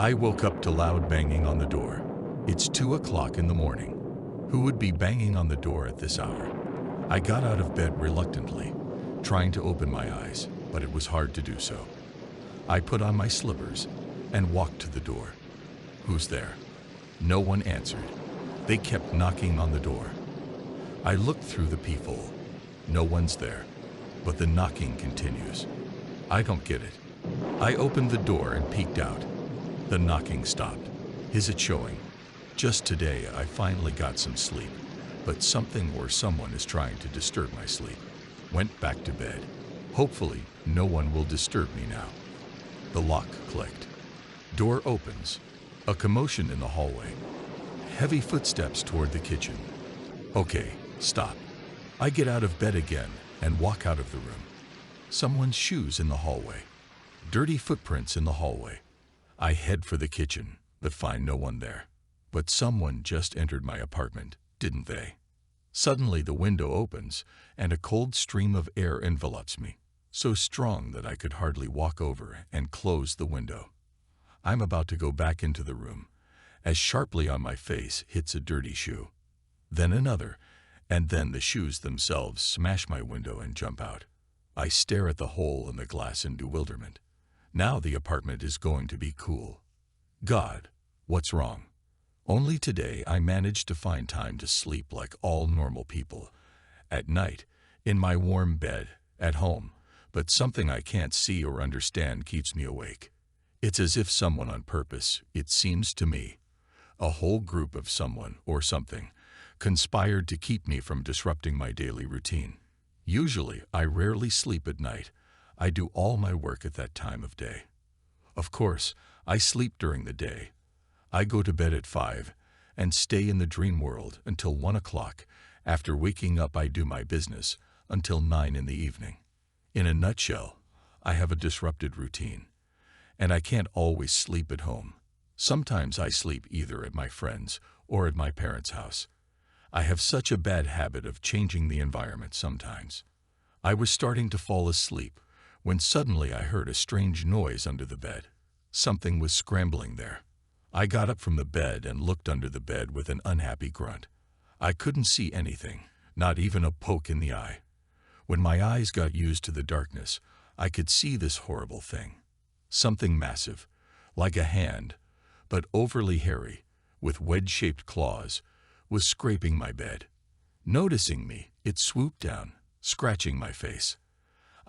I woke up to loud banging on the door. It's 2 o'clock in the morning. Who would be banging on the door at this hour? I got out of bed reluctantly, trying to open my eyes, but it was hard to do so. I put on my slippers and walked to the door. Who's there? No one answered. They kept knocking on the door. I looked through the peephole. No one's there, but the knocking continues. I don't get it. I opened the door and peeked out. The knocking stopped. Is it showing? Just today I finally got some sleep, but something or someone is trying to disturb my sleep. Went back to bed. Hopefully no one will disturb me now. The lock clicked. Door opens. A commotion in the hallway. Heavy footsteps toward the kitchen. Okay, stop. I get out of bed again and walk out of the room. Someone's shoes in the hallway. Dirty footprints in the hallway. I head for the kitchen, but find no one there. But someone just entered my apartment, didn't they? Suddenly the window opens, and a cold stream of air envelops me, so strong that I could hardly walk over and close the window. I'm about to go back into the room, as sharply on my face hits a dirty shoe. Then another, and then the shoes themselves smash my window and jump out. I stare at the hole in the glass in bewilderment. Now the apartment is going to be cool. God, what's wrong? Only today I managed to find time to sleep like all normal people. At night, in my warm bed, at home, but something I can't see or understand keeps me awake. It's as if someone on purpose, it seems to me, a whole group of someone or something, conspired to keep me from disrupting my daily routine. Usually, I rarely sleep at night. I do all my work at that time of day. Of course, I sleep during the day. I go to bed at 5 and stay in the dream world until 1 o'clock. After waking up, I do my business until 9 in the evening. In a nutshell, I have a disrupted routine, and I can't always sleep at home. Sometimes I sleep either at my friend's or at my parents' house. I have such a bad habit of changing the environment sometimes. I was starting to fall asleep when suddenly I heard a strange noise under the bed. Something was scrambling there. I got up from the bed and looked under the bed with an unhappy grunt. I couldn't see anything, not even a poke in the eye. When my eyes got used to the darkness, I could see this horrible thing. Something massive, like a hand, but overly hairy, with wedge-shaped claws, was scraping my bed. Noticing me, it swooped down, scratching my face.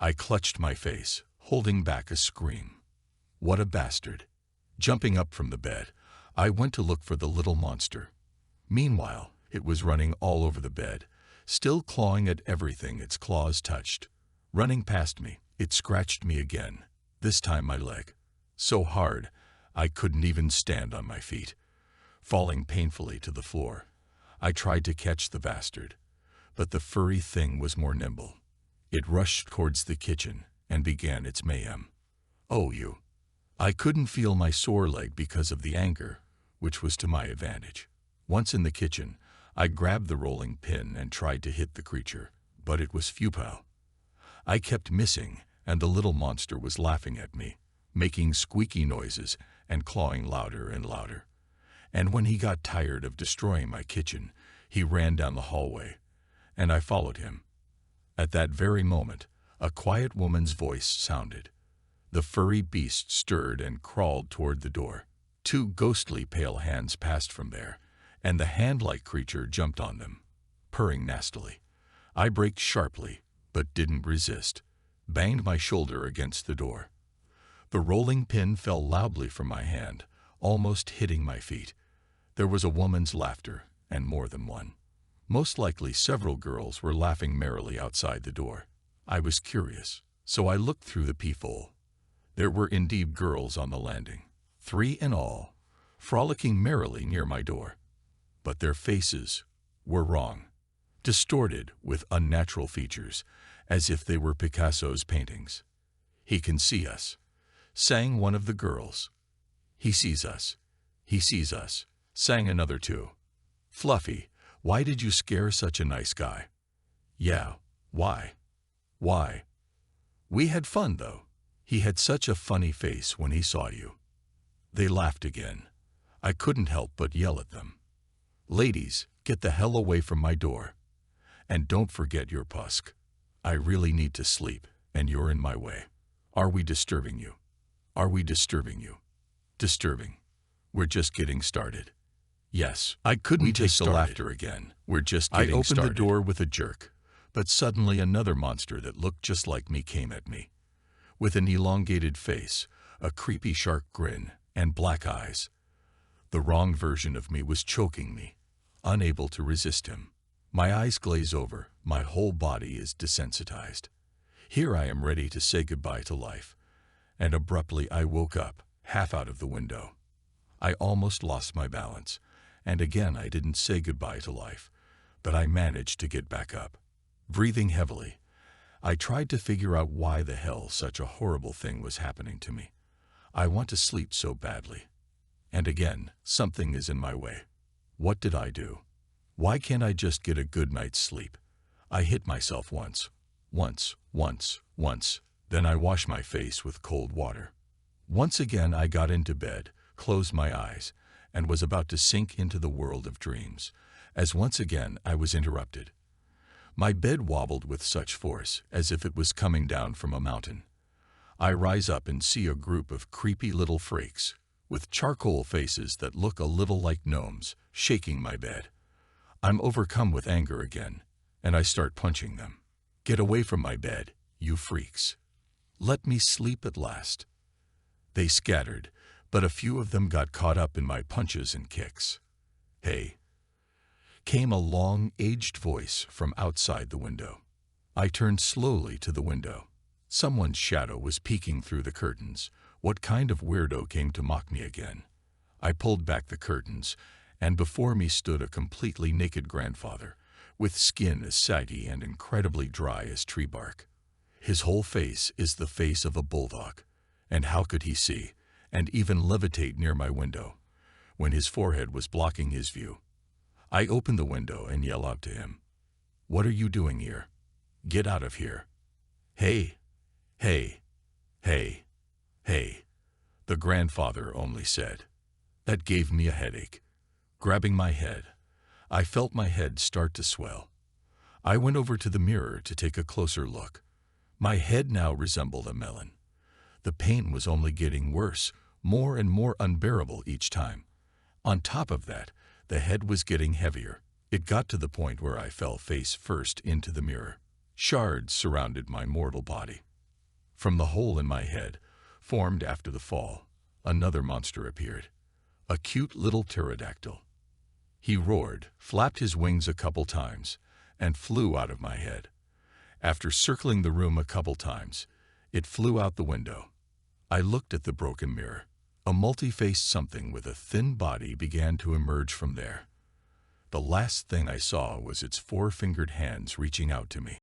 I clutched my face, holding back a scream. What a bastard! Jumping up from the bed, I went to look for the little monster. Meanwhile, it was running all over the bed, still clawing at everything its claws touched. Running past me, it scratched me again, this time my leg. So hard, I couldn't even stand on my feet. Falling painfully to the floor, I tried to catch the bastard, but the furry thing was more nimble. It rushed towards the kitchen and began its mayhem. Oh, you! I couldn't feel my sore leg because of the anger, which was to my advantage. Once in the kitchen, I grabbed the rolling pin and tried to hit the creature, but it was futile. I kept missing, and the little monster was laughing at me, making squeaky noises and clawing louder and louder. And when he got tired of destroying my kitchen, he ran down the hallway, and I followed him. At that very moment, a quiet woman's voice sounded. The furry beast stirred and crawled toward the door. 2 ghostly pale hands passed from there, and the hand-like creature jumped on them, purring nastily. I braked sharply, but didn't resist, banged my shoulder against the door. The rolling pin fell loudly from my hand, almost hitting my feet. There was a woman's laughter, and more than one. Most likely several girls were laughing merrily outside the door. I was curious, so I looked through the peephole. There were indeed girls on the landing, 3 in all, frolicking merrily near my door. But their faces were wrong, distorted with unnatural features, as if they were Picasso's paintings. "He can see us," sang one of the girls. "He sees us. He sees us," sang another 2. "Fluffy, why did you scare such a nice guy?" "Yeah, why? Why? We had fun, though. He had such a funny face when he saw you." They laughed again. I couldn't help but yell at them. Ladies, get the hell away from my door. And don't forget your pusk. I really need to sleep, and you're in my way. Are we disturbing you? Are we disturbing you? Disturbing. We're just getting started. Yes, I couldn't take the laughter again. We're just getting started. I opened the door with a jerk, but suddenly another monster that looked just like me came at me. With an elongated face, a creepy shark grin, and black eyes. The wrong version of me was choking me, unable to resist him. My eyes glaze over, my whole body is desensitized. Here I am ready to say goodbye to life, and abruptly I woke up, half out of the window. I almost lost my balance, and again I didn't say goodbye to life, but I managed to get back up. Breathing heavily, I tried to figure out why the hell such a horrible thing was happening to me. I want to sleep so badly. And again, something is in my way. What did I do? Why can't I just get a good night's sleep? I hit myself once. Then I washed my face with cold water. Once again I got into bed, closed my eyes, and was about to sink into the world of dreams, as once again I was interrupted. My bed wobbled with such force as if it was coming down from a mountain. I rise up and see a group of creepy little freaks, with charcoal faces that look a little like gnomes, shaking my bed. I'm overcome with anger again, and I start punching them. Get away from my bed, you freaks. Let me sleep at last. They scattered, but a few of them got caught up in my punches and kicks. Hey, came a long, aged voice from outside the window. I turned slowly to the window. Someone's shadow was peeking through the curtains. What kind of weirdo came to mock me again? I pulled back the curtains, and before me stood a completely naked grandfather, with skin as saggy and incredibly dry as tree bark. His whole face is the face of a bulldog, and how could he see, and even levitate near my window, when his forehead was blocking his view? I open the window and yell out to him, "What are you doing here? Get out of here. Hey, hey, hey, hey." The grandfather only said. That gave me a headache. Grabbing my head, I felt my head start to swell. I went over to the mirror to take a closer look. My head now resembled a melon. The pain was only getting worse, more and more unbearable each time. On top of that, the head was getting heavier. It got to the point where I fell face first into the mirror. Shards surrounded my mortal body. From the hole in my head, formed after the fall, another monster appeared. A cute little pterodactyl. He roared, flapped his wings a couple times, and flew out of my head. After circling the room a couple times, it flew out the window. I looked at the broken mirror. A multi-faced something with a thin body began to emerge from there. The last thing I saw was its four-fingered hands reaching out to me.